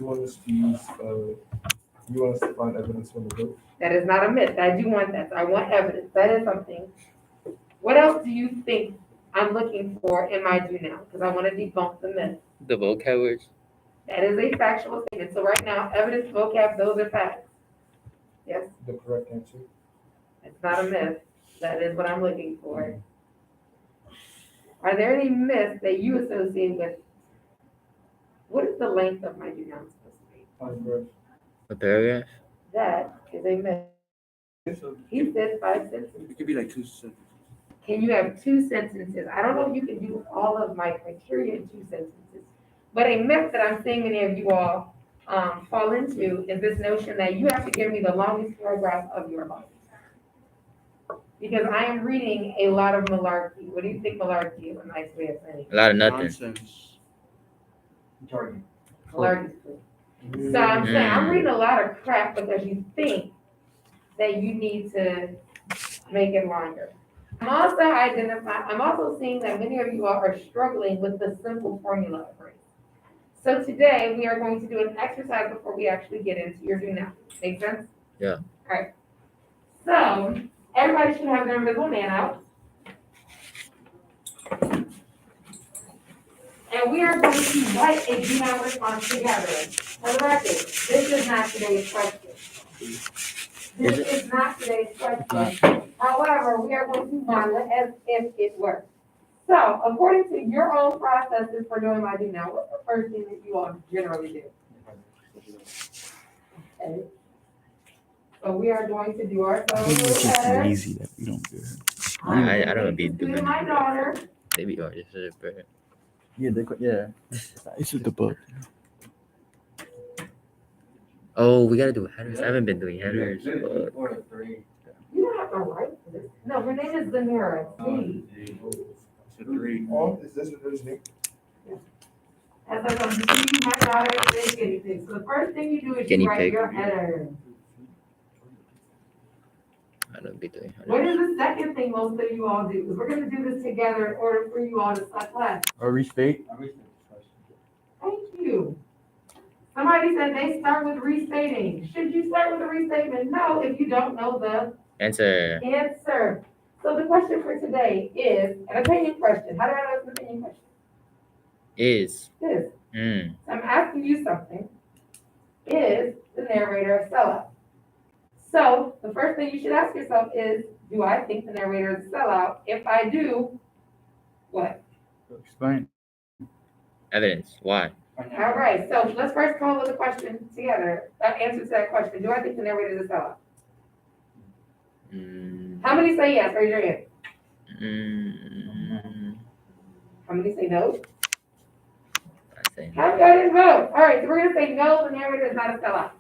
You want us to use, you want us to find evidence from the book? That is not a myth. I do want that. I want evidence. That is something. What else do you think I'm looking for in my do now? Because I want to debunk the myth. The vocab words. That is a factual statement. So right now, evidence, vocab, those are facts. Yes, The correct answer. it's not a myth. That is what I'm looking for. Are there any myths that you associate with? What is the length of my do now supposed to be? Paragraph. A paragraph. That is a myth. He said 5 sentences. It could be like 2 sentences. Can you have 2 sentences? I don't know if you can do all of my criteria in 2 sentences, but a myth that I'm seeing many of you all fall into is this notion that you have to give me the longest paragraph of your book. Because I am reading a lot of malarkey. What do you think malarkey is? A nice way of saying A lot of nothing. Nonsense. Jargon. malarkey. So I'm saying I'm reading a lot of crap because you think that you need to make it longer. I'm also seeing that many of you all are struggling with the simple formula of race. So today we are going to do an exercise before we actually get into your do now. Make sense? Yeah. All right. So everybody should have their invisible man out. And we are going to write a do not response together. For the record, this is not today's question. This is not today's question. However, we are going to model it as if it were. So, according to your own processes for doing my do now, what's the first thing that you all generally do? Okay. So we are going to do ourselves a little better. Crazy that we don't do it. I don't be This is doing my daughter. Maybe or just a prayer. Yeah. It's just the book. Oh, we gotta do headers. I haven't been doing headers. But... You don't have to write this. No, her name is Zamira. See? It's a 3. Oh, is this what his name? As I come to see my daughter is guinea pig. So the first thing you do is Guinea you write pig. your header. I don't be doing What headers. is the second thing most of you all do? Because we're going to do this together in order for you all to start class. Or restate. Thank you. Somebody said they start with restating. Should you start with a restatement? No, if you don't know the Answer. answer. So the question for today is an opinion question. How do I know it's an opinion question? Is. This. Mm. I'm asking you something. Is the narrator a sellout? So the first thing you should ask yourself is, do I think the narrator is a sellout? If I do, what? Explain. Evidence. Why? All right, so let's first come up with a question together. Answer to that question. Do I think the narrator is a sellout? How many say yes? Raise your hand. How many say no? I say How many didn't vote? All right, so we're gonna say no, the narrator is not a sellout.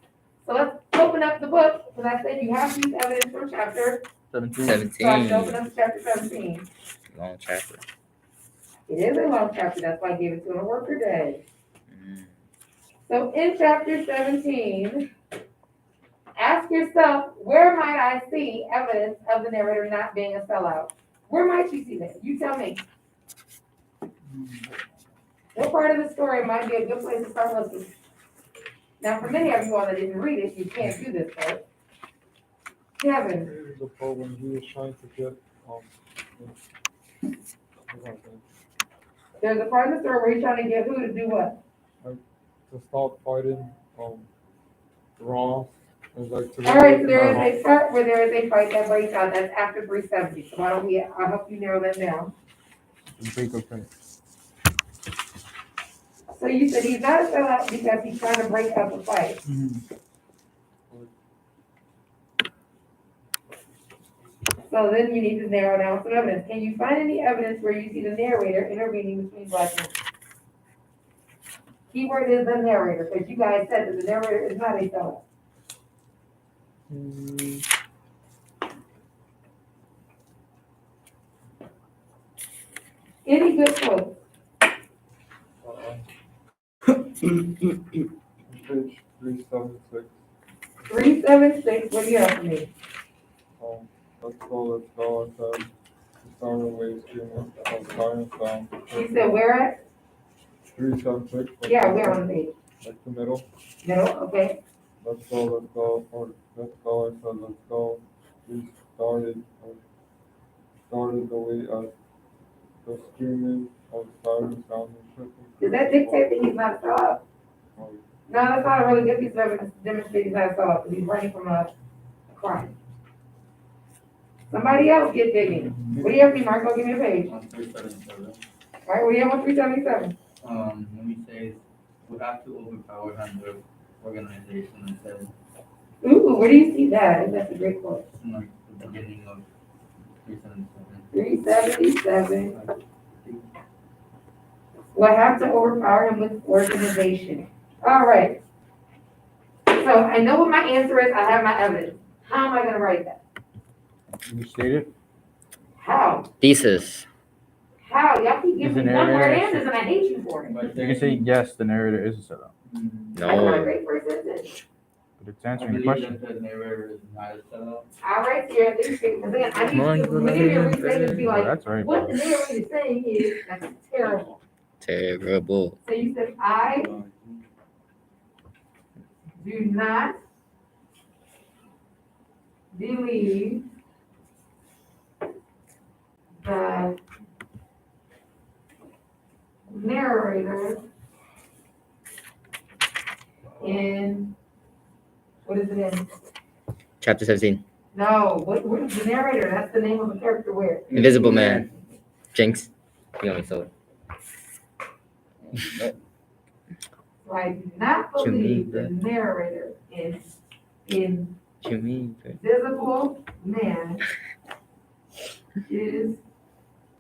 So let's open up the book, because I said you have to use evidence from chapter 17. 17. So I should open up to chapter 17. Long chapter. It is a long chapter, that's why I gave it to him a worker day. Mm. So in chapter 17, ask yourself, where might I see evidence of the narrator not being a sellout? Where might you see that? You tell me. What part of the story might be a good place to start looking? Now, for many of you all that didn't read it, you can't do this part. Kevin, There's a part when he was trying to get, there's a part of the story where you're trying to get who to do what? to stop fighting, Raw. It's like to All right, so there is a part where there is a fight that breaks out. That's after 370. So why don't we? I'll help you narrow that down. break up thing. So you said he's not a sellout because he's trying to break up a fight. So then you need to narrow down some evidence. Can you find any evidence where you see the narrator intervening between black men? Keyword is the narrator, because you guys said that the narrator is not a sellout. Any good quotes? Page 376. 376, what do you have for me? Let's go. It says, the starting wave streaming of starting sound. You said where at? 376. Yeah, where on the page? Like the middle. Middle, okay. Let's go, or let's go, I said let's go. We started the way the screaming of sirens sounding tripping. Does that dictate that he's not a sellout? No, that's not a really good piece of evidence to demonstrate he's not a sellout, because he's running from a crime. Somebody else get digging. What do you have me, Marco? Give me a page. On 377. All right, what do you have on 377? When we say we have to overpower him with organization instead, Ooh, where do you see that? That's a great quote. in like the beginning of 377. 377. We'll have to overpower him with organization. All right. So I know what my answer is. I have my evidence. How am I going to write that? You state it. How? Thesis. How? Y'all keep Is giving the me dumb narrator- answers and I hate you for it. But You can say yes, the narrator is a sellout, That's not a No. great first sentence. but it's I answering the believe question. that the narrator is not a sellout. I'll write here at least, because then I Come on, need to, go we need to ahead. restate and be Oh, like, that's right. what the narrator is saying is, that's terrible. Terrible. So you said, I do not believe the narrator in, what is it in? Chapter 17. No, what is the narrator? That's the name of the character where? Invisible Man. Jinx. You only saw it. So I do not believe the narrator is in Jimmy. Invisible Man is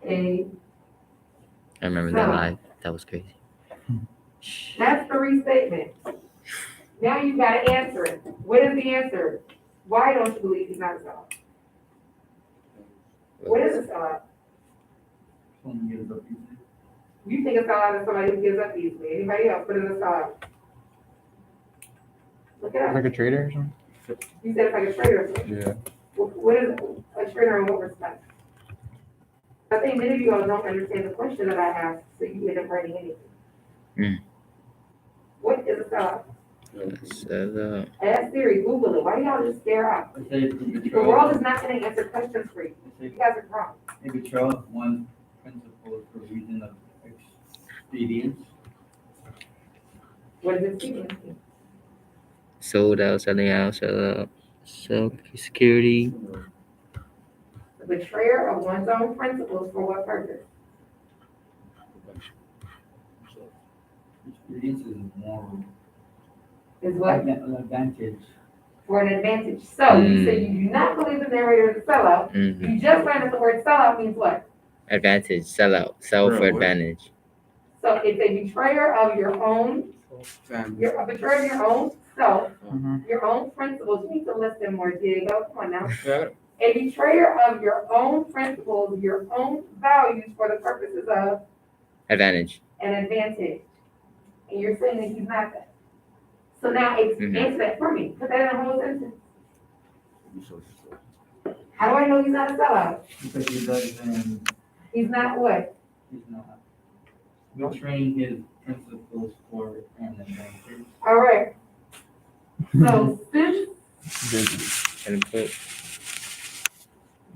a, I remember that So- live. That was crazy. that's the restatement. Now you gotta answer it. What is the answer? Why don't you believe he's not a sellout? What is a sellout? Someone gives up easy. You think a sellout is somebody who gives up easily. Anybody else? What is a sellout? Look it up. Like a trader or something? You said it's like a trader. Yeah. What is a trader in what respect? I think many of you all don't understand the question that I asked, so you end up writing anything. Mm. What is a sellout? So, Ask Siri, Google it. Why do y'all just stare out? It says The world is not gonna answer questions for you. You guys are wrong. a betrayal of one's principles for reason of expedience. What is it speaking to? sold out, selling out, sell out, self security. The betrayer of one's own principles for what purpose? Expedience is more Is what? advantage. For an advantage. So you say you do not believe the narrator is a sellout. Mm-hmm. You just learned that the word sellout means what? Advantage, sell out, sell for Bro, what? advantage. So it's a betrayer of your own, you're a betrayer of your own self, Mhm. your own principles. You need to listen more, Diego. Come on now. Yeah. A betrayer of your own principles, your own values for the purposes of Advantage. an advantage. And you're saying that he's not that. So now Mhm. answer that for me. Put that in a whole sentence. How do I know he's not a sellout? Because he doesn't, He's not what? he's not betraying his principles for an advantage. All right. So since Good. And put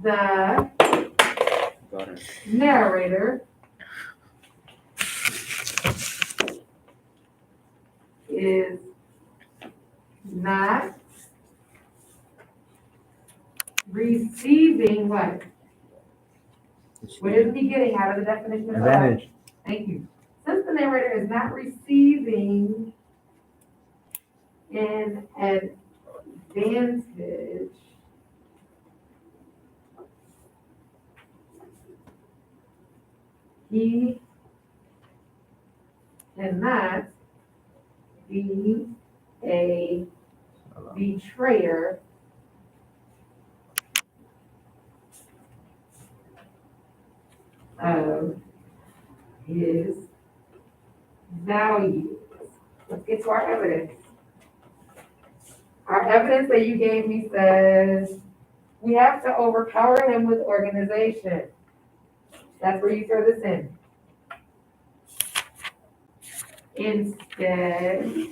the Got it. narrator is not receiving what? What is he getting out of the definition of sellout? Advantage. Thank you. Since the narrator is not receiving an advantage, he cannot be a betrayer of his values. Let's get to our evidence. Our evidence that you gave me says we have to overpower him with organization. That's where you throw this in. instead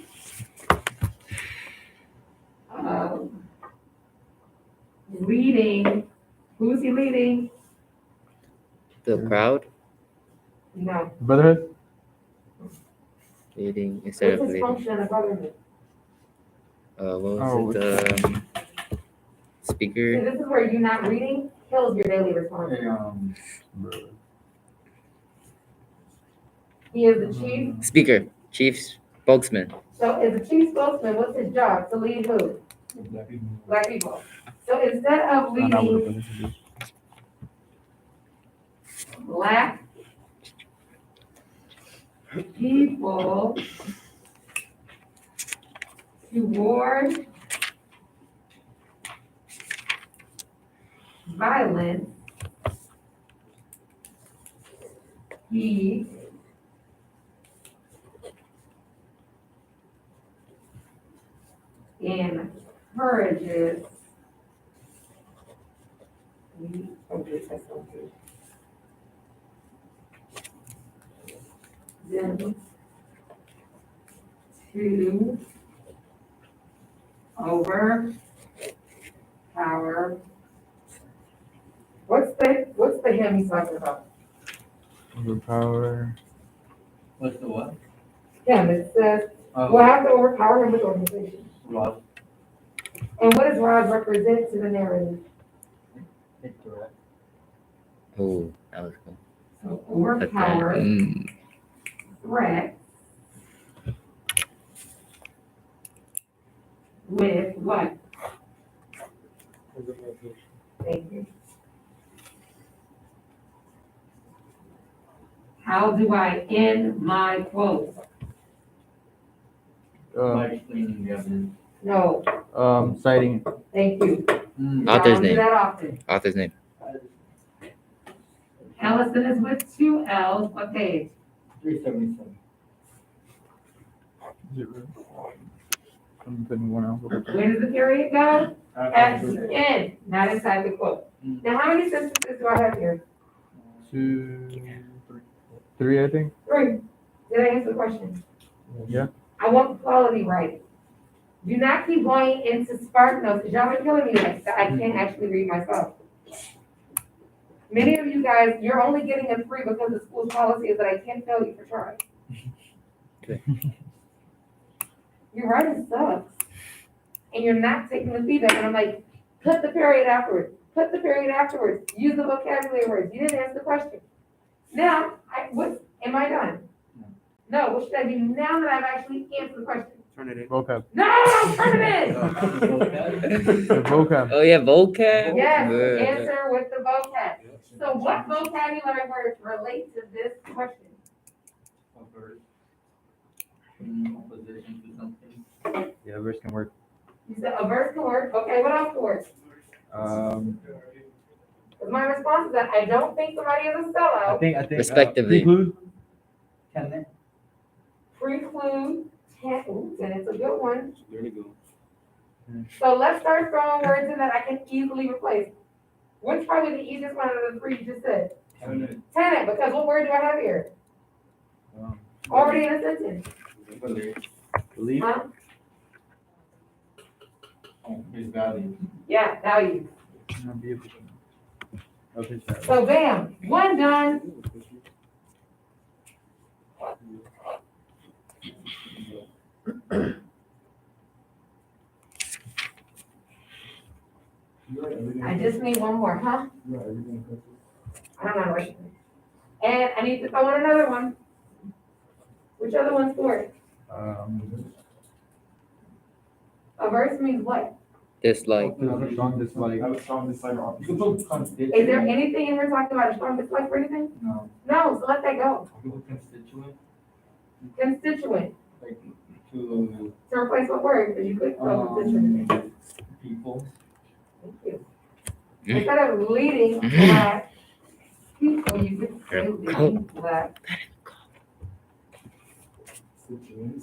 of leading, who's he leading? The crowd No. Brotherhood? leading instead What's of his leading. function in the government? What Oh, was it? See, Speaker. this is where you not reading kills your daily responsibility. Hey, He is the chief. Speaker. Chief spokesman. So as the chief spokesman, what's his job? To lead who? Black people. So instead of Find out what the leading brotherhood is. black people toward violence, he encourages them to overpower. What's the him he's talking about? Overpower. what's the what? Him, it says, Oh, we'll have to overpower him with organization. Rod. And what does Rod represent to the narrative? Incorrect. Oh, that was cool. So But overpower then, threat with what? Thank you. How do I end my quote? By explaining the evidence. No, Citing. thank you. Mm. I Author's don't do name. that often. Author's name. Ellison is with 2 L's, what page? 377. Is it really? I'm putting one else. Where does the period go? At the end, not inside the quote. Mm. Now, how many sentences do I have here? 2, 3, I think. 3. Did I answer the question? Yeah. I want quality right. Do not keep going into spark notes, because y'all are killing me like that. I can't actually read myself. Many of you guys, you're only getting a 3 because the school's policy is that I can't fail you for trying. Okay. Your writing sucks. And you're not taking the feedback, and I'm like, put the period afterwards, put the period afterwards, use the vocabulary words. You didn't answer the question. Now, what, am I done? No, what should I do now that I've actually answered the question? Turn it in. Vocab. No, turn it in! The vocab. Oh yeah, vocab. Yes, Good. answer with the vocab. So what vocabulary words relate to this question? A verse. In opposition to something. Yeah, verse can work. You said a verse can work, okay, what else can work? Because my response is that I don't think somebody is a I sellout. think. Respectively. Preclude. Can it? Preclude, ooh, and it's a good one. There we go. So let's start throwing words in that I can easily replace. Which probably the easiest one of the 3 you just said? Tenant, because what word do I have here? Already in a sentence. Believe. Huh? Oh, his value. Yeah, value. Not be able to. Of his value. So bam, 1 done. I just need 1 more, huh? I don't know how to write. And I need to throw in another one. Which other one's for it? A verse means what? Dislike. Strong dislike. Is there anything in here talking about a strong dislike for anything? No. No, so let that go. Constituent, Constituent, like to to replace what word? Because you could throw constituent. people. Thank you. Instead of leading black people, you could say leading black. Mhm.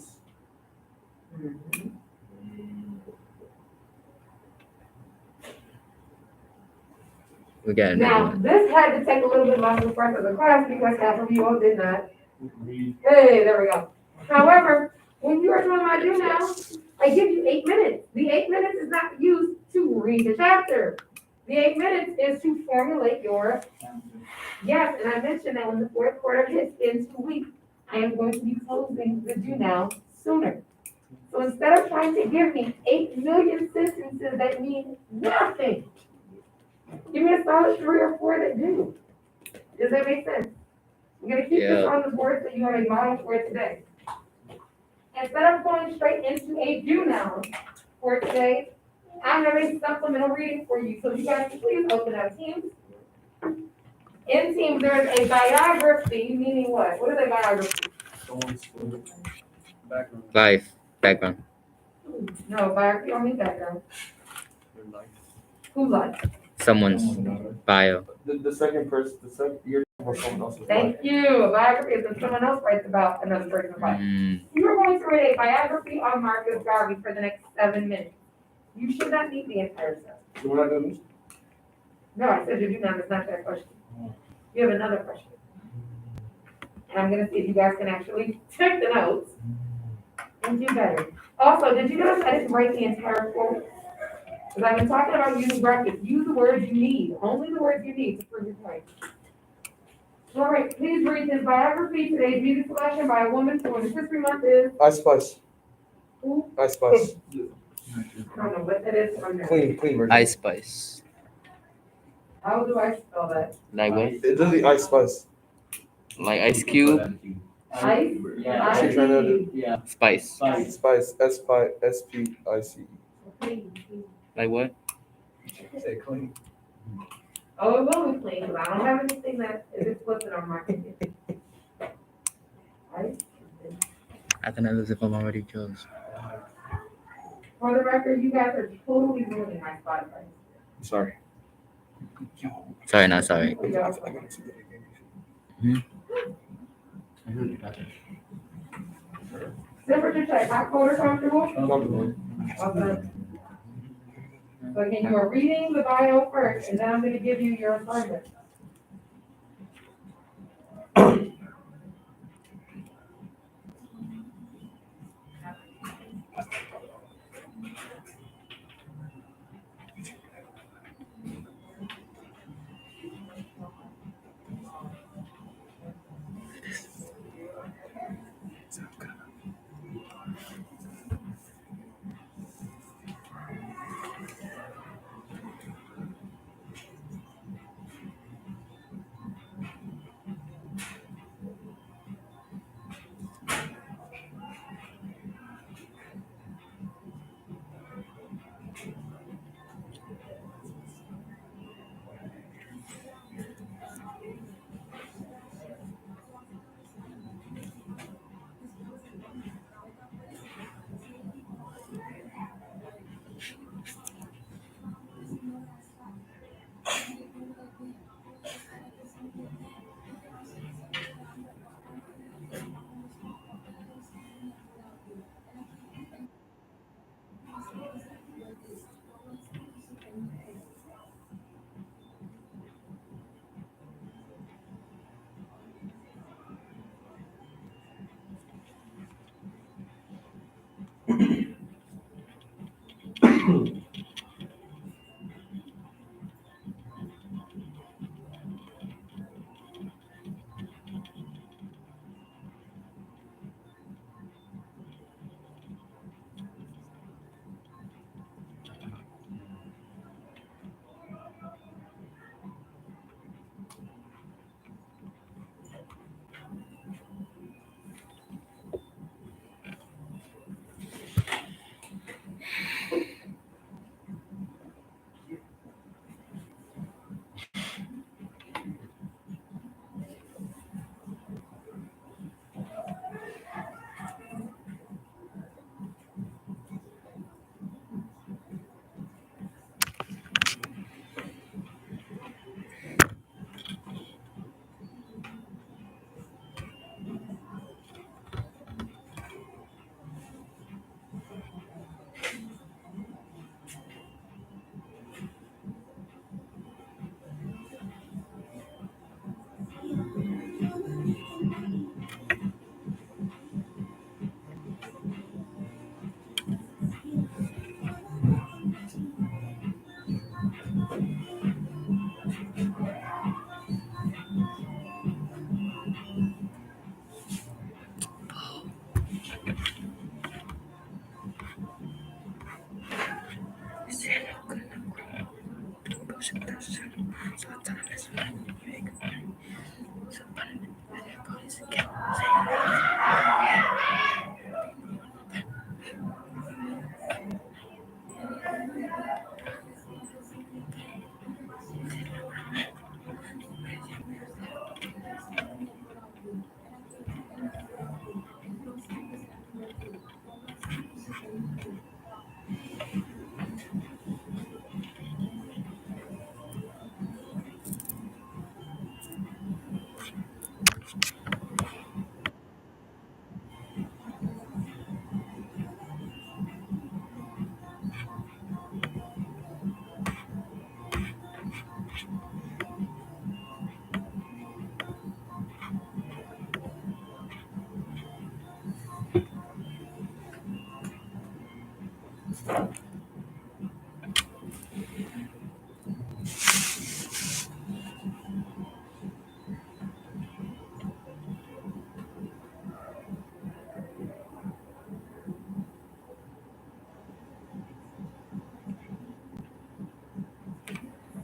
We got another Now, one. this had to take a little bit longer for us as a class because half of you all did not. Hey, there we go. However, when you are doing my do now, I give you 8 minutes. The 8 minutes is not used to read the chapter. The 8 minutes is to formulate your yes, and I mentioned that when the fourth quarter hits in 2 weeks, I am going to be closing the do now sooner. So instead of trying to give me 8 million sentences that mean nothing, give me a solid 3 or 4 that do. Does that make sense? I'm gonna keep this Yeah. on the board so you have a model for it today. Instead of going straight into a do now for today, I have a supplemental reading for you. So you guys can please open up Teams. In Teams, there is a biography, meaning what? What is a biography? Someone's Background. Life background. No, biography don't mean background. Whose life? Someone's bio. The second person, you're talking about someone else's life. Thank you. A biography is when someone else writes about another person's life. Mm, You are going to read a biography on Marcus Garvey for the next 7 minutes. You should not need the entire stuff. So we're not doing this? No, I said you do not, it's not that question. You have another question. And I'm gonna see if you guys can actually take the notes and do better. Also, did you notice I didn't write the entire quote? Because I've been talking about using brackets. Use the words you need, only the words you need to prove your point. All right, please read this biography. Today's music selection by a woman for Women's History Month is Ice Spice. who? Ice Spice. I don't know what that is from there. Clean version. Ice Spice. How do I spell that? Like what? It's literally Ice Spice. Like Ice Cube. Ice? Yeah. She's trying to Yeah. Spice. Spice. Spice. S-P-I-C-E. Like what? Say clean. Oh, it will be clean, because I don't have anything that is explicit on my computer. Ice? I cannot lose if I'm already chose. For the record, you guys are totally ruining my Spotify. Sorry. Sorry, not sorry. Temperature check, hot, cold, or comfortable? Comfortable. Okay. So again, you are reading the bio first, and then I'm gonna give you your assignment.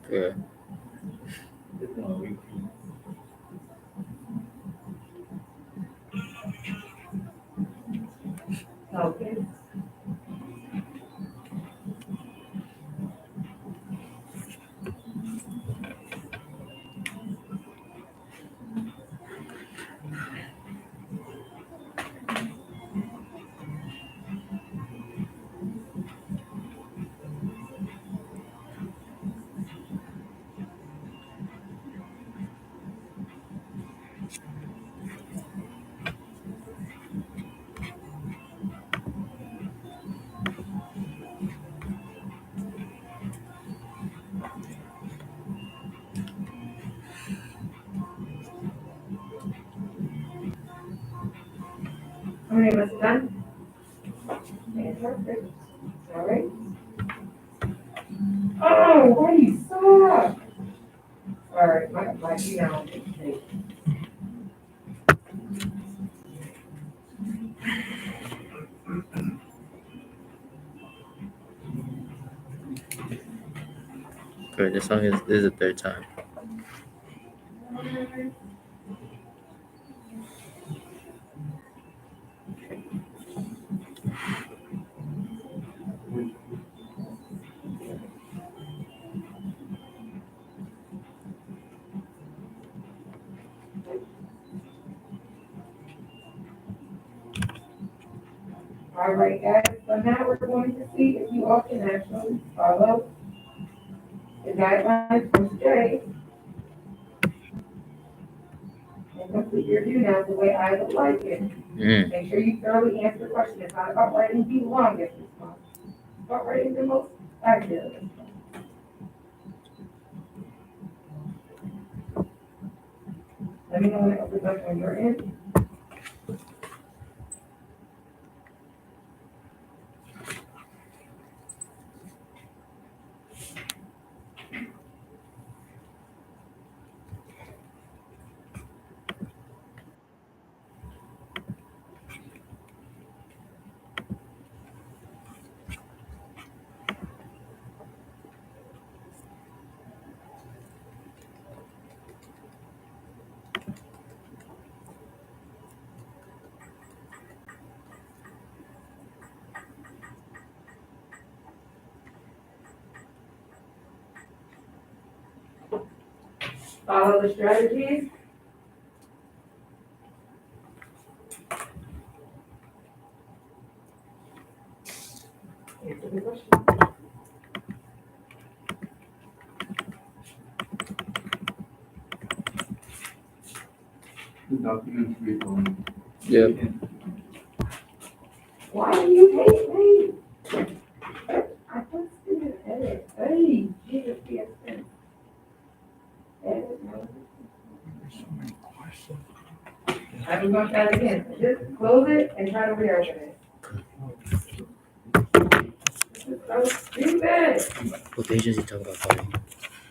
Good. It's gonna repeat. Okay. How many of us done? Fantastic. All right. Oh, why you suck? All right, my email. Good. This song is the third time. All right, guys, so now we're going to see if you all can actually follow the guidelines from today and complete your do now the way I would like it. Mm. Make sure you thoroughly answer the question. It's not about writing the longest response. It's about writing the most accurate response. Let me know when it opens up when you're in. Follow the strategies. Answer the question. The documents read only. Yep. Why do you hate me? I just didn't edit. Hey, Jesus, yes, edit, no. I'm gonna try it again. Just close it and try to reopen it. This is so stupid. What pages you talk about, Polly?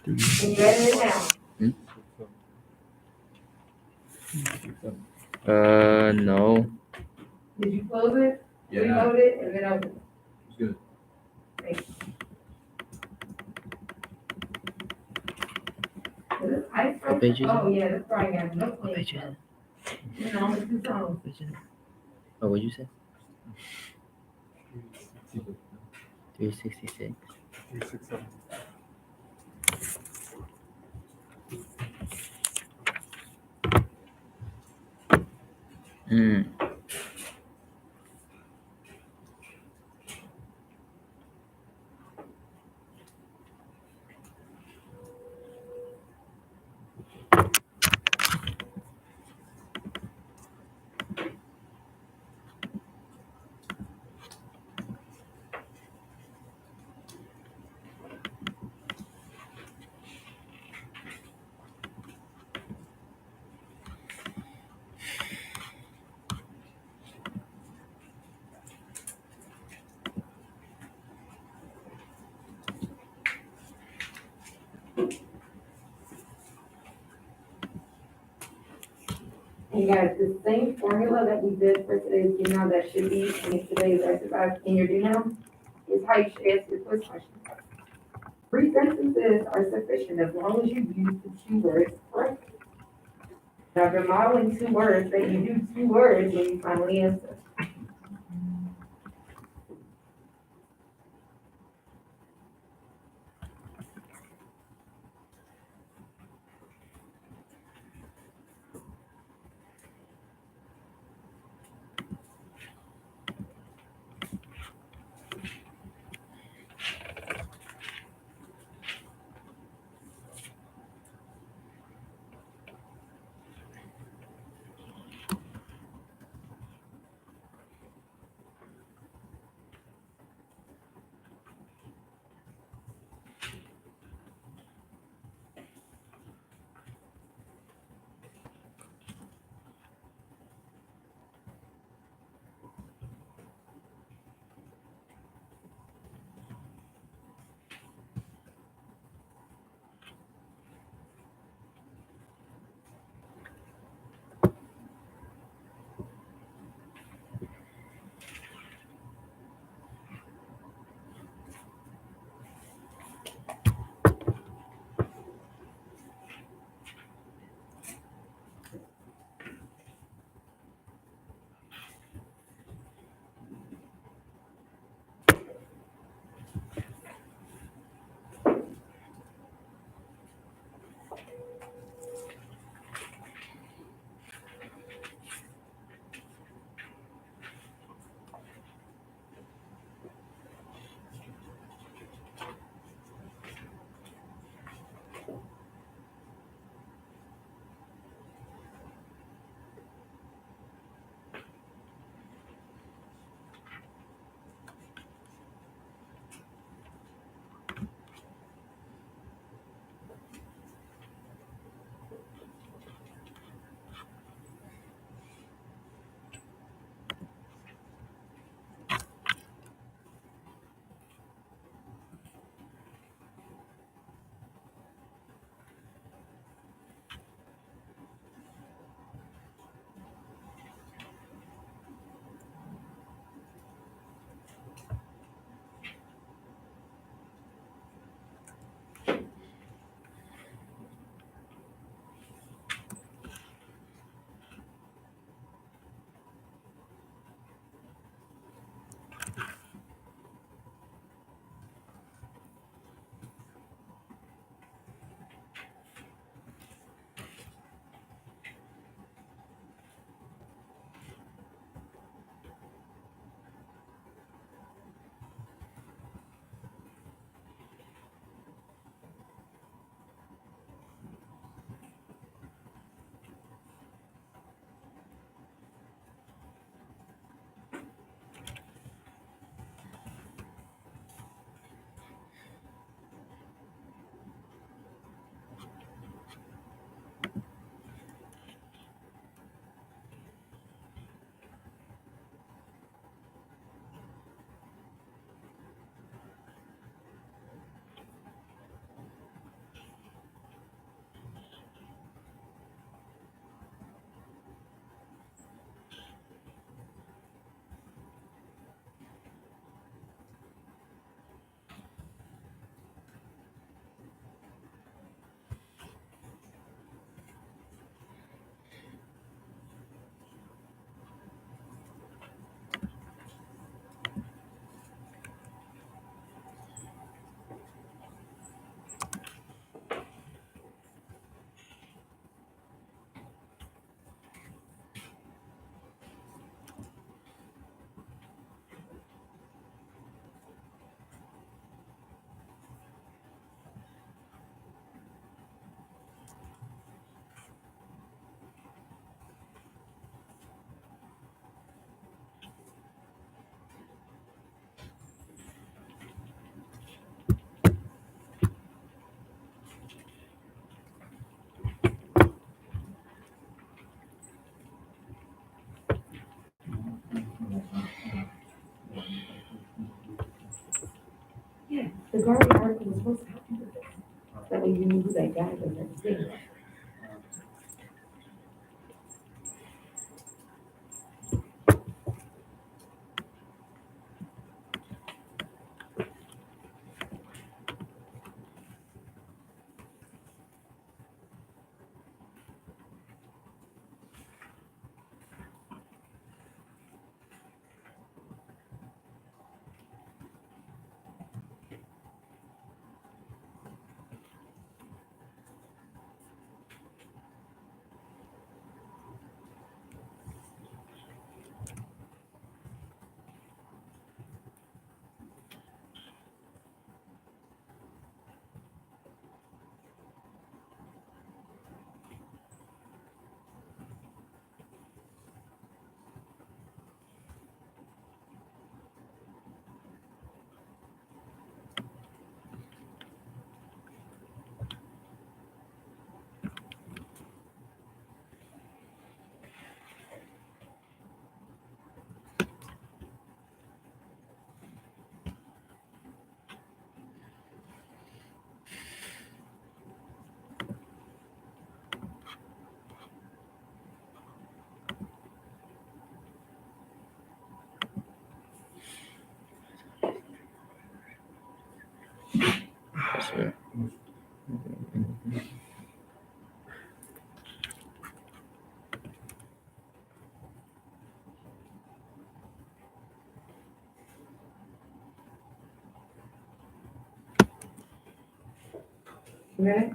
Can you edit it now? No. Did you close it? Yeah. Reload it and then open it. Good. Thank you. What page is Oh, it? yeah, that's probably got no What place. page is it? You know, it's just on. What page is it? Oh, what'd you say? 366. 367. Mm. And guys, the same formula that we did for today's do now that should be in today's exercise in your do now is how you should answer your quiz question. 3 sentences are sufficient as long as you use the 2 words correctly. Now, if you're modeling 2 words, then you do 2 words when you finally answer. The Guardian article was supposed to happen with this. That way you knew who that guy was that was saying that. So, Okay?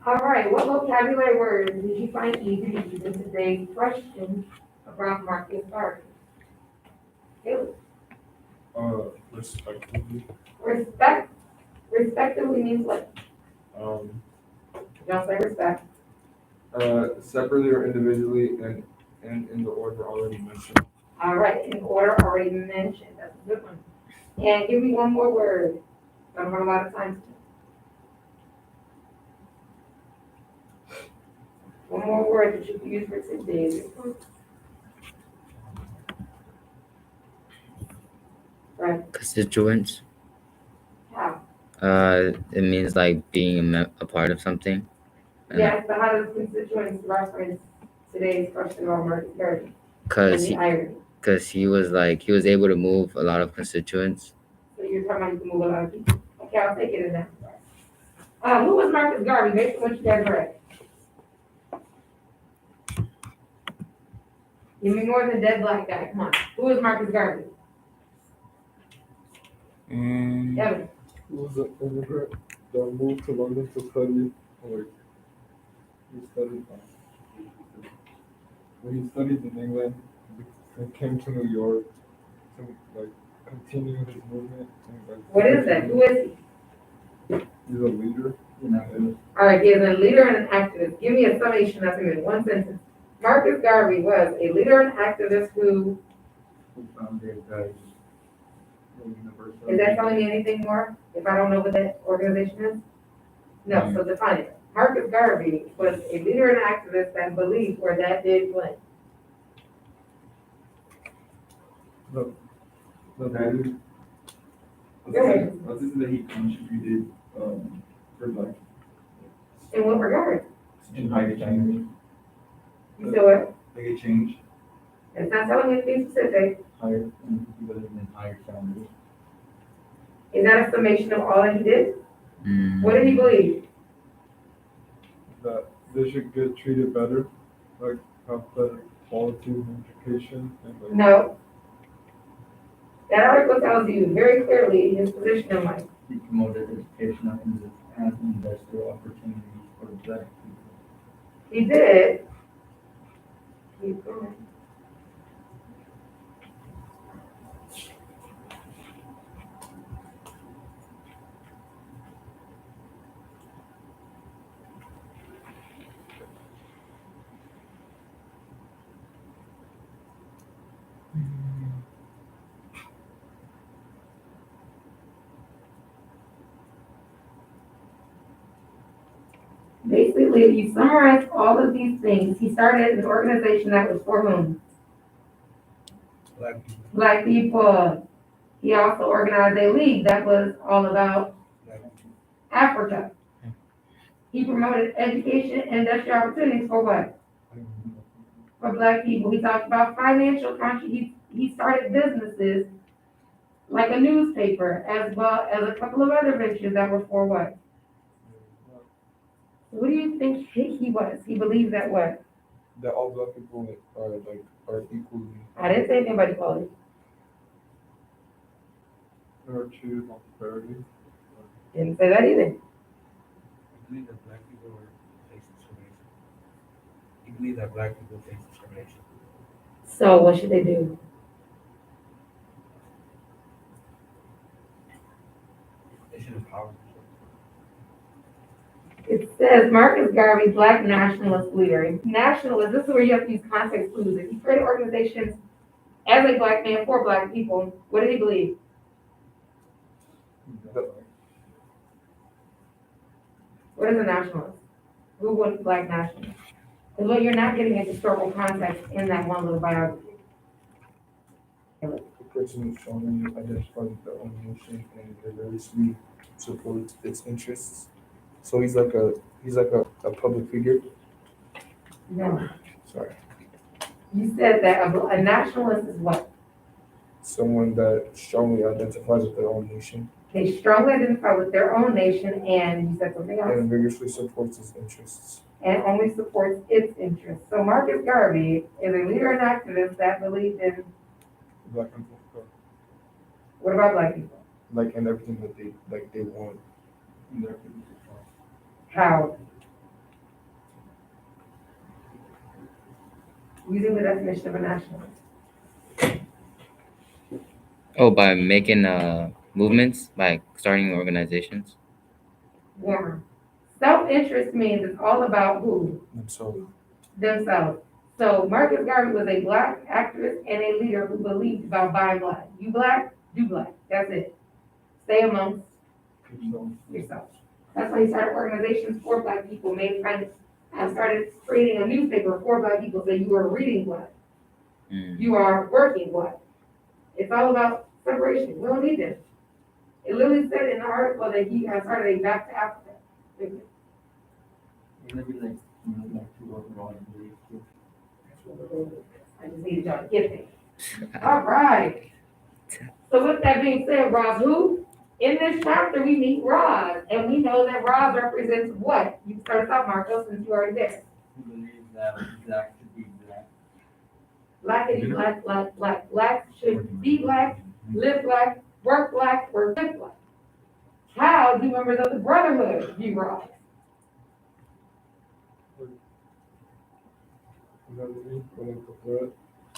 All right, what vocabulary words did you find easy to use in today's question about Marcus Garvey? It Respectively. respectively means what? Um, Don't say respect. separately or individually and in the order already mentioned. All right, in order already mentioned, that's a good one. And give me one more word. I don't have a lot of time. One more word that you can use for today. Right, Constituents. how? It means like being a part of something. And Yes, but how does constituents reference today's question about Marcus Garvey and Cause the he, irony? cause he was like he was able to move a lot of constituents. So you're talking about you can move a lot of people. Okay, I'll take it in that regard. Who was Marcus Garvey, based on what you guys read? Give me more than dead black guy, come on. Who was Marcus Garvey? Kevin, He was an immigrant that moved to London to study. Like, he studied. When he studied in England, he came to New York to like continue his movement. And, like, what is that? Who is he? He's a leader. All right, he is a leader and an activist. Give me a summation of him in one sentence. Marcus Garvey was a leader and activist who, Who founded the Universal? is that telling me anything more? If I don't know what that organization is? No, so define it. Marcus Garvey was a leader and activist that believed or that did what? The Okay. Go ahead. This is that he contributed for like In what regard? in higher change. You said what? They get changed It's not telling me anything specific. higher and he was in higher salaries. Is that a summation of all that he did? Mm. What did he believe? that they should get treated better, like have better quality of education and like. No. That article tells you very clearly his position in life. He promoted educational and industrial opportunities for black people. He did. Keep going. Basically, if you summarize all of these things, he started an organization that was for whom? Black people. Black people. He also organized a league that was all about Africa. He promoted education and industrial opportunities for what? For black people. He talked about financial he started businesses like a newspaper as well as a couple of other ventures that were for what? What do you think he was? He believed that what? That all black people are equally. I didn't say anything about equality. Are treated on parity. Didn't say that either. I believe that black people face discrimination. You believe that black people face discrimination. So what should they do? They should empower themselves. It says Marcus Garvey, black nationalist leader. Nationalist, this is where you have to use context clues. If he created organizations as a black man for black people, what did he believe? What is a nationalist? Who was black nationalist? Because what you're not getting is historical context in that one little biography. The person who's strongly identifies with their own nation and vigorously supports its interests. So he's like a public figure. No. Sorry. You said that a nationalist is what? Someone that strongly identifies with their own nation They strongly identify with their own nation and you said something else. and vigorously supports its interests. And only supports its interests. So Marcus Garvey is a leader and activist that believed in, Black people, what about black people? like, and everything that they want. And their people. How? Using the definition of a nationalist. Oh, by making movements, by starting organizations. Warmer. Self-interest means it's all about who? And so, Themselves. So Marcus Garvey was a black activist and a leader who believed about buying black. You black, do black. That's it. Stay amongst yourself. That's why he started organizations for black people, made friends, and started creating a newspaper for black people, so you are reading black. You are working black. It's all about separation. We don't need this. It literally said in the article that he has started a back to Africa. You're gonna be like, two overall, I believe, too. I just needed y'all to get it. All right. So with that being said, Roz, who? In this chapter, we meet Roz, and we know that Roz represents what? You can start us off, Marco, since you already there. Who believes that black should be black. Black is black, black, black. Black should be black, live black, work black, or live black. How do members of the Brotherhood view Roz?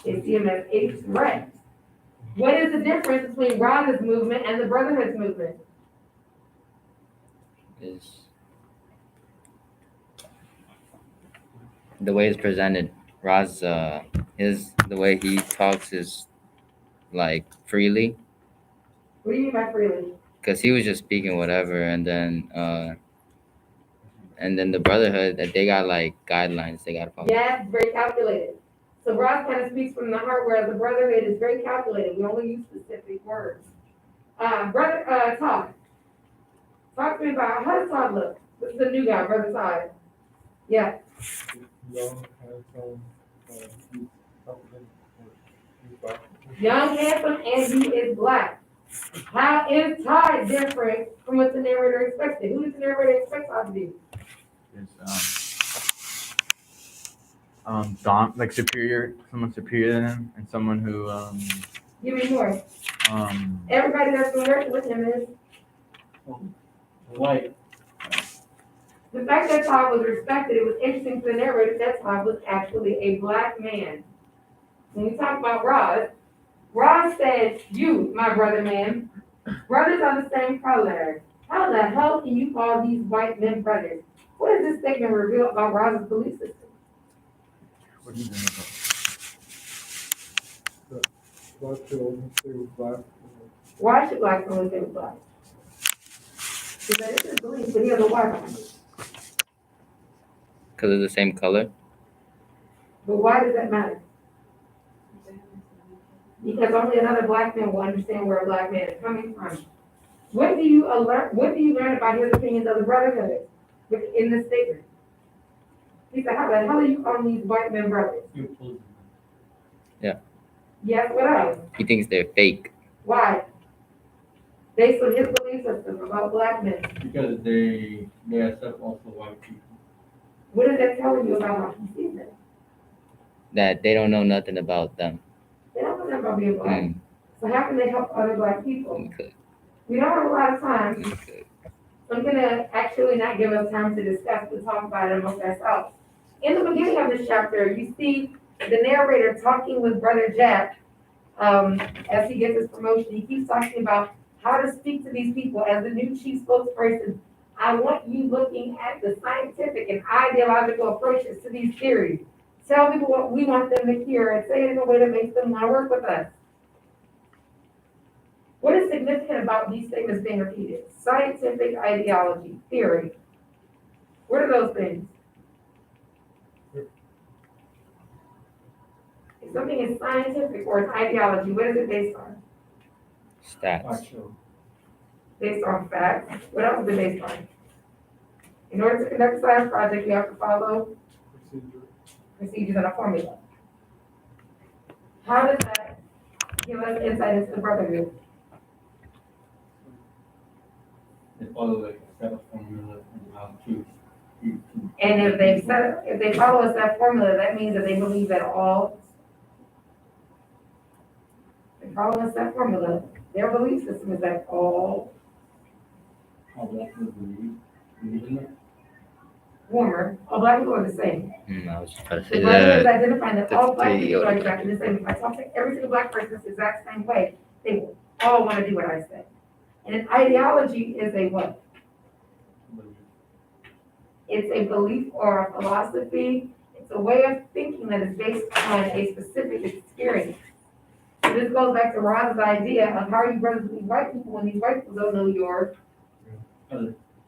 They see him as a threat. What is the difference between Roz's movement and the Brotherhood's movement? Is the way it's presented. Roz, the way he talks is like freely, What do you mean by freely? because he was just speaking whatever, and then the Brotherhood, that they got like guidelines they gotta follow. Yes, very calculated. So Roz kind of speaks from the heart, whereas the Brotherhood is very calculated. We only use specific words. Todd. Talk to me about, how does Todd look? This is the new guy, Brother Todd. Yeah. Young, handsome, and he is black. How is Todd different from what the narrator expected? Who does the narrator expect Todd to be? Like superior, someone superior than him, and someone who Give me more. Everybody that's been working with him is. White. The fact that Todd was respected, it was interesting to the narrator that Todd was actually a black man. When we talk about Roz said, "You, my brother man, brothers are the same color. How the hell can you call these white men brothers?" What does this statement reveal about Roz's belief system? what do you think? Why should black men only say black? Because that is his belief, but he has a why behind it. Because of the same color. But why does that matter? Because only another black man will understand where a black man is coming from. What do you learn about his opinions of the Brotherhood in this statement? He said, how the hell are you calling these white men brothers? Yes, what else? He thinks they're fake. Why? Based on his belief system about black men. Because they accept also white people. What is that telling you about how he sees them? That they don't know nothing about them. They don't know nothing about being black. So how can they help other black people? Okay. We don't have a lot of time. Okay. I'm gonna actually not give us time to discuss, but talk about it amongst ourselves. In the beginning of this chapter, you see the narrator talking with Brother Jack as he gets his promotion. He keeps talking about how to speak to these people as the new chief spokesperson. I want you looking at the scientific and ideological approaches to these theories. Tell people what we want them to hear and say it in a way that makes them want to work with us. What is significant about these statements being repeated? Scientific ideology, theory. What are those things? If something is scientific or it's ideology, what is it based on? Stats. Based on facts. What else is it based on? In order to conduct a science project, you have to follow procedures and a formula. How does that give us insight into the Brotherhood? They follow like a set of formula and how to. And if they follow a set formula, that means that they believe that they follow a set formula. Their belief system is that all black people believe in it. all black people are the same. I was just about to The say Brotherhood is that. identifying that all black That's people are the- exactly the same. If I talk to every single black person the exact same way, they will all want to do what I say. And an ideology is a what? It's a belief or a philosophy. It's a way of thinking that is based on a specific experience. So this goes back to Ron's idea of how are you brothers with these white people when these white people don't know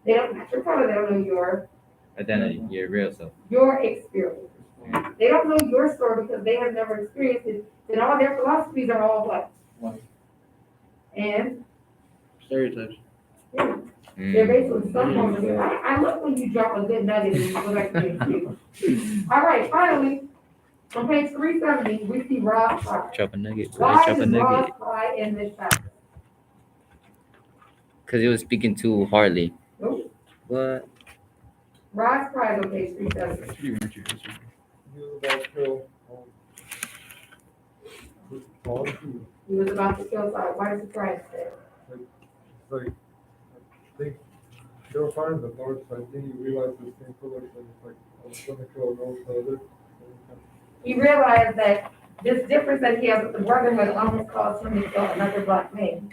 they don't, not your color, they don't know Identity, your real self. your experience. They don't know your story because they have never experienced it, then all their philosophies are all what? And Stereotypes. they're based on some form of, I love when you drop a good nugget and you go back to the experience. All right, finally, on page 370, we see Rob's pride. Drop a nugget, bro. Why Drop a is nugget. Rob's pride in this chapter? Because he was speaking too hardly. Nope. What? Rob's pride on page 370. You about to kill, Paul. He was about to kill Saul. Why is he pride there? It's like, I think they were finding the Lord, so I think he realized the same collection, like, I was gonna kill a girl for other. He realized that this difference that he has with the brotherhood almost caused him to kill another black man.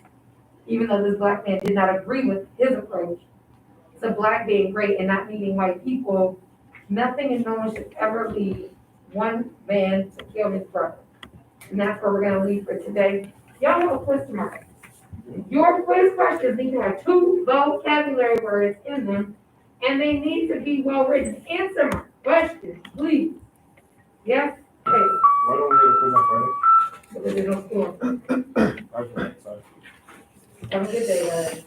Even though this black man did not agree with his approach to black being great and not needing white people, nothing and no one should ever lead one man to kill his brother. And that's where we're gonna leave for today. Y'all have a quiz tomorrow. Your quiz questions need to have 2 vocabulary words in them, and they need to be well written. Answer my questions, please. Yes? Hey, Why don't we get a quiz on because there's no school. Friday? Okay, sorry. Have a good day, guys.